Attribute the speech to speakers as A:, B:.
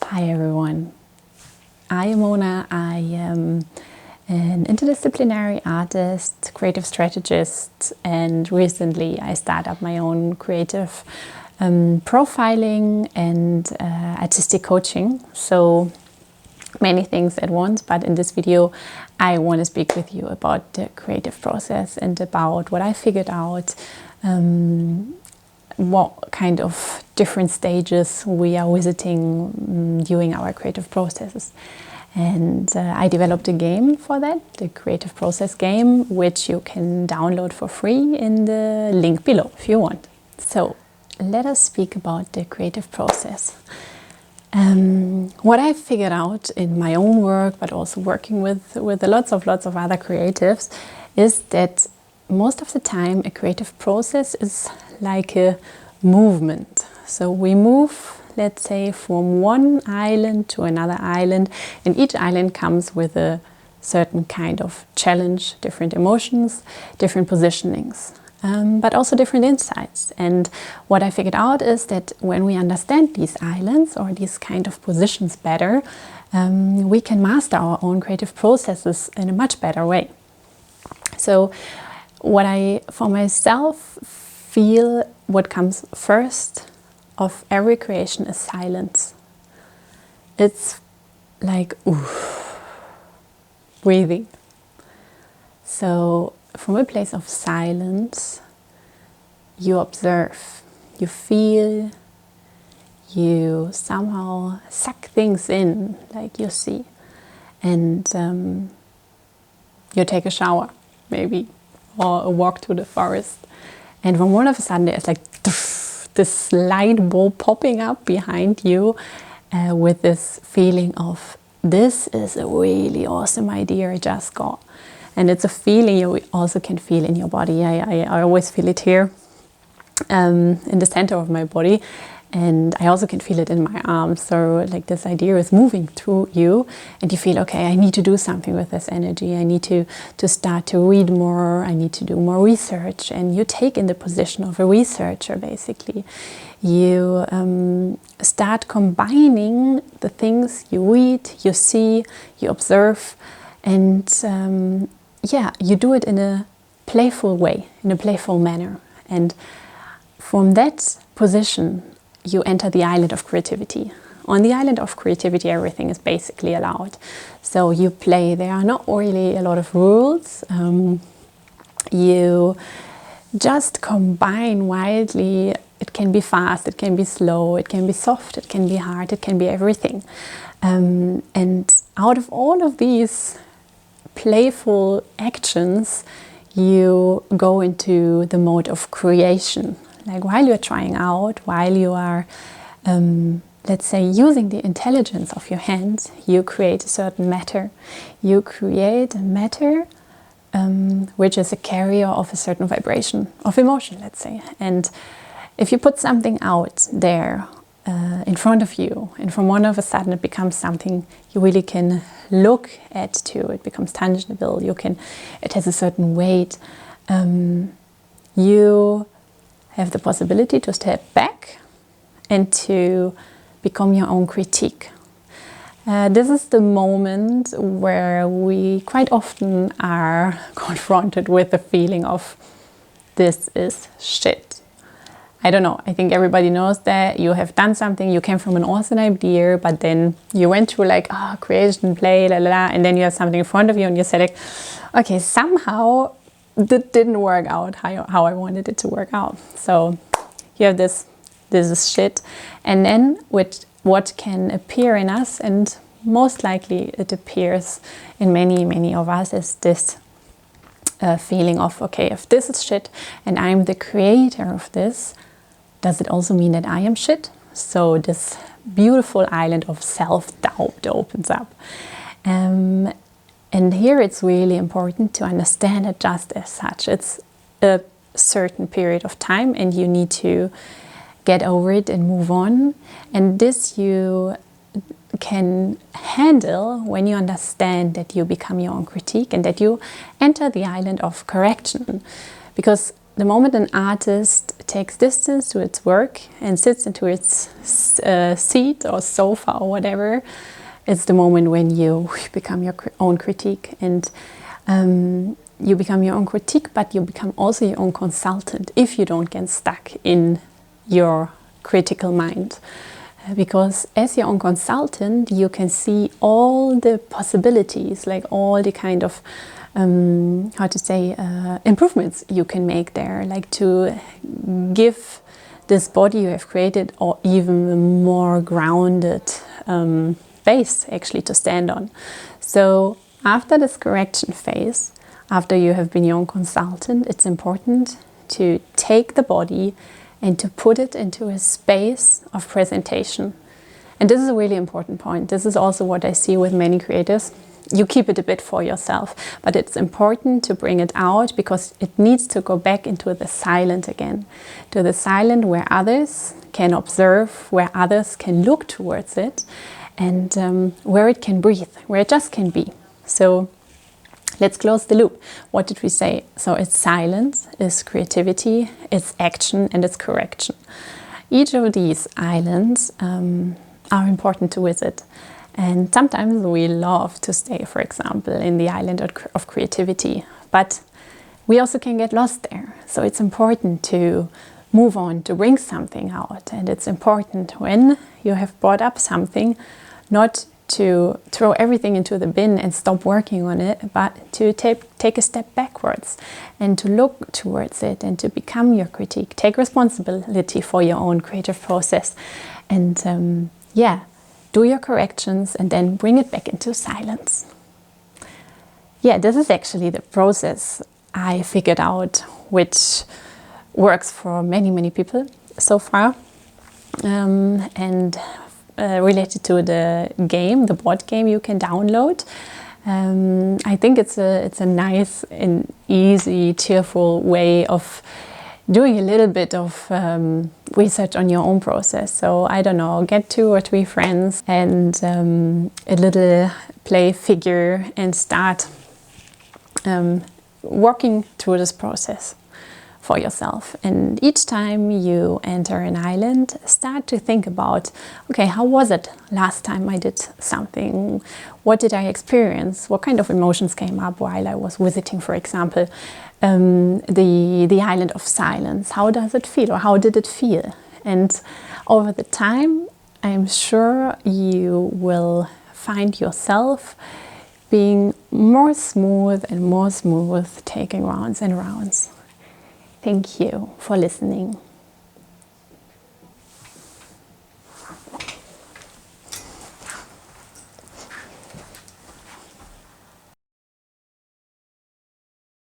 A: Hi everyone, I am Mona. I am an interdisciplinary artist, creative strategist, and recently I started up my own creative profiling and artistic coaching. So many things at once, but in this video I want to speak with you about the creative process and about what I figured out, what kind of different stages we are visiting during our creative processes. And I developed a game for that, the Creative Process game, which you can download for free in the link below if you want. So let us speak about the creative process. What I figured out in my own work, but also working with lots of other creatives, is that most of the time a creative process is like a movement. So we move, let's say, from one island to another island, and each island comes with a certain kind of challenge, different emotions, different positionings, but also different insights. And what I figured out is that when we understand these islands or these kind of positions better, we can master our own creative processes in a much better way. So what I, for myself, feel what comes first of every creation is silence. It's like breathing. So from a place of silence, you observe, you feel, you somehow suck things in, like you see, and you take a shower, maybe, or a walk to the forest. And from all of a sudden there's like this light bulb popping up behind you with this feeling of, this is a really awesome idea I just got. And it's a feeling you also can feel in your body. I always feel it here in the center of my body. And I also can feel it in my arms. So like this idea is moving through you and you feel, okay, I need to do something with this energy. I need to start to read more. I need to do more research. And you take in the position of a researcher, basically. You start combining the things you read, you see, you observe. And yeah, you do it in a playful way, in a playful manner. And from that position, you enter the island of creativity. On the island of creativity, everything is basically allowed. So you play, there are not really a lot of rules. You just combine wildly. It can be fast, it can be slow, it can be soft, it can be hard, it can be everything. And out of all of these playful actions, you go into the mode of creation. Like while you're trying out, while you are, let's say, using the intelligence of your hands, you create a certain matter. You create a matter which is a carrier of a certain vibration, of emotion, let's say. And if you put something out there in front of you, and from one of a sudden it becomes something you really can look at too, it becomes tangible, it has a certain weight, you have the possibility to step back and to become your own critique. This is the moment where we quite often are confronted with the feeling of, this is shit. I don't know, I think everybody knows that you have done something, you came from an awesome idea, but then you went through like, creation, play, la la la, and then you have something in front of you and you say like, okay, somehow that didn't work out how I wanted it to work out. So you have this is shit. And then with what can appear in us, and most likely it appears in many of us, is this feeling of, okay, if this is shit and I'm the creator of this, does it also mean that I am shit? So this beautiful island of self-doubt opens up. And here it's really important to understand it just as such. It's a certain period of time and you need to get over it and move on. And this you can handle when you understand that you become your own critique and that you enter the island of correction. Because the moment an artist takes distance to its work and sits into its seat or sofa or whatever, it's the moment when you become your own critique. And you become your own critique, but you become also your own consultant if you don't get stuck in your critical mind. Because as your own consultant, you can see all the possibilities, like all the kind of improvements you can make there, like to give this body you have created or even more grounded base actually to stand on. So after this correction phase, after you have been your own consultant, it's important to take the body and to put it into a space of presentation. And this is a really important point. This is also what I see with many creators. You keep it a bit for yourself, but it's important to bring it out because it needs to go back into the silent again, to the silent where others can observe, where others can look towards it, and where it can breathe, where it just can be. So let's close the loop. What did we say? So it's silence, it's creativity, it's action, and it's correction. Each of these islands are important to visit. And sometimes we love to stay, for example, in the island of creativity. But we also can get lost there. So it's important to move on, to bring something out. And it's important when you have brought up something, not to throw everything into the bin and stop working on it, but to take a step backwards and to look towards it and to become your critique. Take responsibility for your own creative process and do your corrections and then bring it back into silence. Yeah, this is actually the process I figured out, which works for many, many people so far. And related to the game, the board game you can download. I think it's a nice and easy, cheerful way of doing a little bit of research on your own process. So I don't know, get 2 or 3 friends and a little play figure and start walking through this process for yourself. And each time you enter an island, start to think about, okay, how was it last time I did something? What did I experience? What kind of emotions came up while I was visiting, for example, the island of silence? How does it feel, or how did it feel? And over the time, I'm sure you will find yourself being more smooth and more smooth, taking rounds and rounds. Thank you for listening.